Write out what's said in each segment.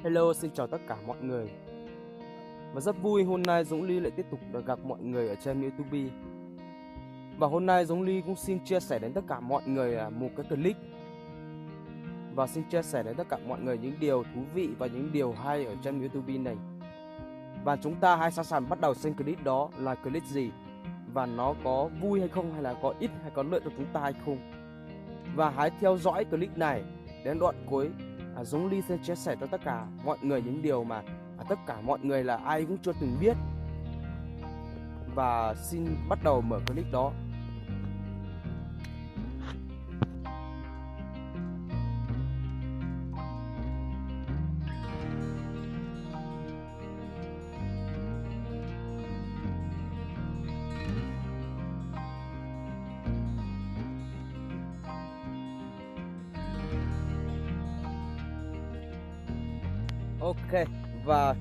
Hello, xin chào tất cả mọi người. Và rất vui hôm nay Dũng Ly lại tiếp tục được gặp mọi người ở trên YouTube. Và hôm nay Dũng Ly cũng xin chia sẻ đến tất cả mọi người một cái clip. Và xin chia sẻ đến tất cả mọi người những điều thú vị và những điều hay ở trên YouTube này. Và chúng ta hãy sẵn sàng bắt đầu xem clip đó là clip gì, và nó có vui hay không, hay là có ích hay có lợi cho chúng ta hay không. Và hãy theo dõi clip này đến đoạn cuối. Dũng Ly sẽ chia sẻ cho tất cả mọi người những điều mà tất cả mọi người là ai cũng chưa từng biết. Và xin bắt đầu mở clip đó. Ok, và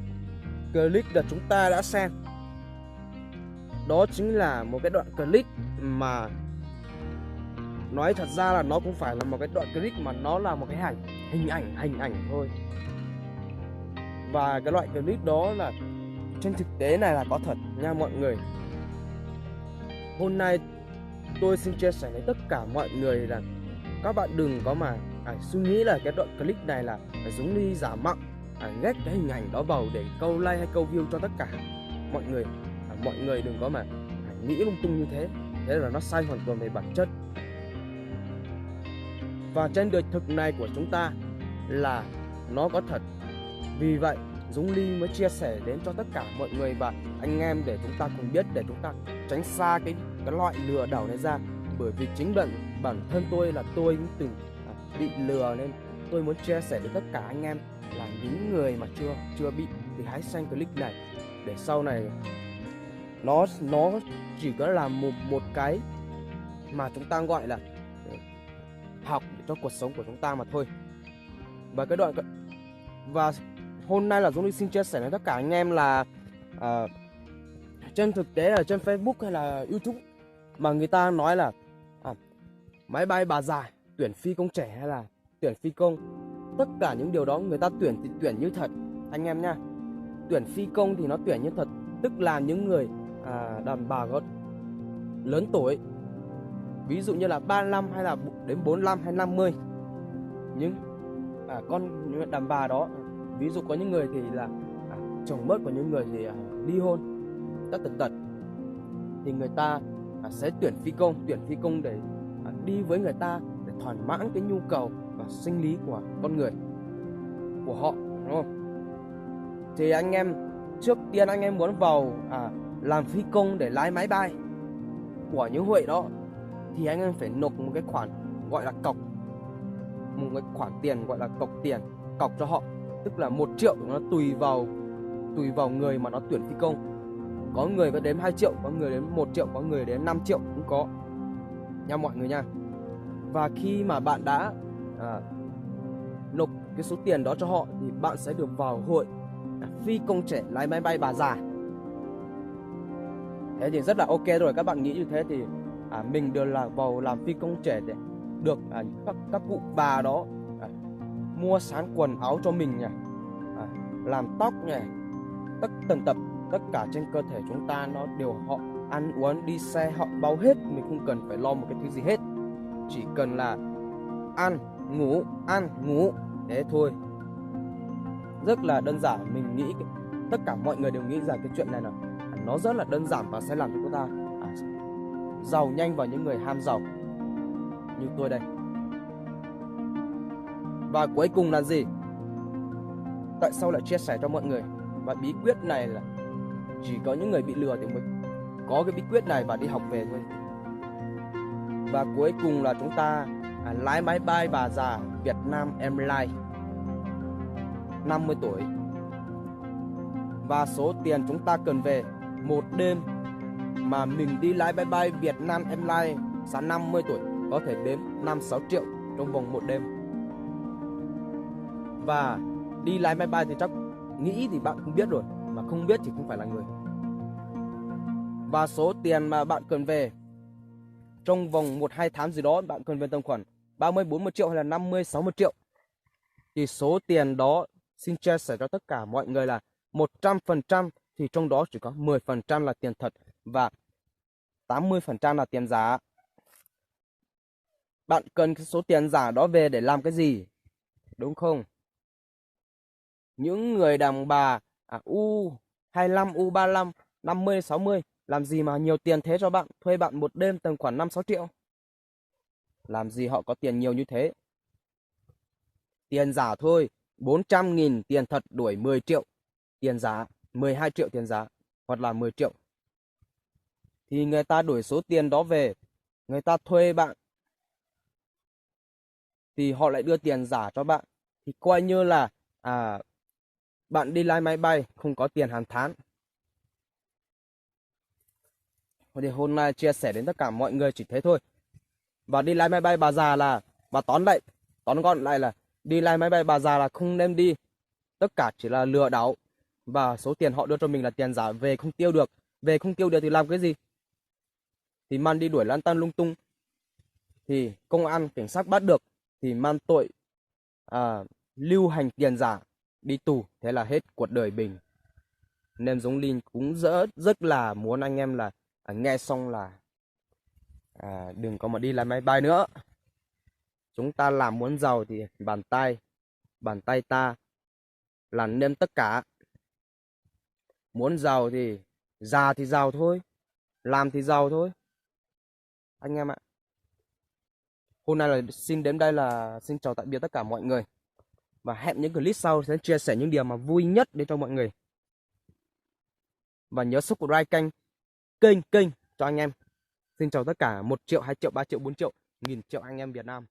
clip that chúng ta đã xem đó chính là một cái đoạn clip mà nói thật ra là nó cũng phải là một cái đoạn clip mà nó là một cái hình ảnh thôi. Và cái loại clip đó là trên thực tế này là có thật nha mọi người. Hôm nay tôi xin chia sẻ với tất cả mọi người là các bạn đừng có mà suy nghĩ là cái đoạn clip này là Dũng Ly giả mạo ghép cái hình ảnh đó vào để câu like hay câu view cho tất cả mọi người. Mọi người đừng có mà nghĩ lung tung như thế, thế là nó sai hoàn toàn về bản chất. Và trên đời thực này của chúng ta là nó có thật. Vì vậy Dũng Ly mới chia sẻ đến cho tất cả mọi người và anh em để chúng ta cùng biết, để chúng ta tránh xa cái loại lừa đảo này ra. Bởi vì chính bản thân tôi là tôi cũng từng bị lừa, nên tôi muốn chia sẻ với tất cả anh em là những người mà chưa bị thì hãy xem clip này để sau này nó chỉ có là một cái mà chúng ta gọi là học cho cuộc sống của chúng ta mà thôi. Và cái đoạn và hôm nay là Dũng Ly xin chia sẻ với tất cả anh em là trên thực tế là trên Facebook hay là YouTube mà người ta nói là máy bay bà già, tuyển phi công trẻ hay là tuyển phi công, tất cả những điều đó người ta tuyển thì tuyển như thật anh em nha. Tuyển phi công thì nó tuyển như thật, tức là những người đàn bà có lớn tuổi, ví dụ như là 35 hay là đến 45 hay 50. Những con đàn bà đó, ví dụ có những người thì là chồng mất, có những người thì ly hôn, tất tật thì người ta sẽ tuyển phi công để đi với người ta để thỏa mãn cái nhu cầu và sinh lý của con người của họ, đúng không? Thì anh em trước tiên anh em muốn vào làm phi công để lái máy bay của những Huệ đó thì anh em phải nộp một cái khoản gọi là cọc, một cái khoản tiền gọi là cọc cho họ, tức là 1 triệu. Nó tùy vào người mà nó tuyển phi công. Có người có đến 2 triệu, có người đến 1 triệu, có người đến 5 triệu cũng có nha mọi người nha. Và khi mà bạn đã nộp cái số tiền đó cho họ thì bạn sẽ được vào hội phi công trẻ lái máy bay bà già. Thế thì rất là ok rồi. Các bạn nghĩ như thế thì mình được là vào làm phi công trẻ để được các cụ bà đó mua sắm quần áo cho mình nhỉ, làm tóc nhỉ, tất cả trên cơ thể chúng ta nó đều họ ăn uống, đi xe họ bao hết. Mình không cần phải lo một cái thứ gì hết, chỉ cần là ăn ngủ thế thôi. Rất là đơn giản. Mình nghĩ tất cả mọi người đều nghĩ rằng cái chuyện này là nó rất là đơn giản và sẽ làm cho chúng ta giàu nhanh vào những người ham giàu như tôi đây. Và cuối cùng là gì? Tại sao lại chia sẻ cho mọi người? Và bí quyết này là chỉ có những người bị lừa thì mới có cái bí quyết này và đi học về thôi. Và cuối cùng là chúng ta lái máy bay bà già Vietnam Airlines 50 tuổi. Và số tiền chúng ta cần về một đêm mà mình đi lái máy bay Vietnam Airlines sáng 50 tuổi có thể đến 5-6 triệu trong vòng một đêm. Và đi lái máy bay thì chắc nghĩ thì bạn cũng biết rồi, mà không biết thì không phải là người. Và số tiền mà bạn cần về trong vòng 1-2 tháng gì đó, bạn cần về tầm khoảng 30-40 triệu hay là 50-60 triệu, thì số tiền đó xin chia sẻ cho tất cả mọi người là 100% thì trong đó chỉ có 10% là tiền thật và 80% là tiền giả. Bạn cần cái số tiền giả đó về để làm cái gì? Đúng không? Những người đàn bà U25, U35, 50, 60 làm gì mà nhiều tiền thế cho bạn? Thuê bạn một đêm tầm khoảng 5-6 triệu. Làm gì họ có tiền nhiều như thế? Tiền giả thôi, 400.000 tiền thật đuổi 10 triệu tiền giả, 12 triệu tiền giả hoặc là 10 triệu. Thì người ta đuổi số tiền đó về, người ta thuê bạn thì họ lại đưa tiền giả cho bạn. Thì coi như là bạn đi lái máy bay không có tiền hàng tháng. Thì hôm nay chia sẻ đến tất cả mọi người chỉ thế thôi. Và đi lái máy bay bà già là, và tóm gọn lại là đi lái máy bay bà già là không nên đi. Tất cả chỉ là lừa đảo. Và số tiền họ đưa cho mình là tiền giả, về không tiêu được. Về không tiêu được thì làm cái gì? Thì man đi đuổi lăn tăn lung tung. Thì công an, cảnh sát bắt được. Thì man tội lưu hành tiền giả, đi tù. Thế là hết cuộc đời mình. Nên Dũng Linh cũng rất là muốn anh em là nghe xong là đừng có mà đi lái máy bay nữa. Chúng ta làm muốn giàu thì bàn tay ta là nên tất cả. Muốn giàu thì giàu thôi, làm thì giàu thôi anh em ạ. Hôm nay là xin đến đây là xin chào tạm biệt tất cả mọi người, và hẹn những clip sau sẽ chia sẻ những điều mà vui nhất đến cho mọi người. Và nhớ subscribe kênh cho anh em. Xin chào tất cả 1 triệu, 2 triệu, 3 triệu, 4 triệu, nghìn triệu anh em Việt Nam.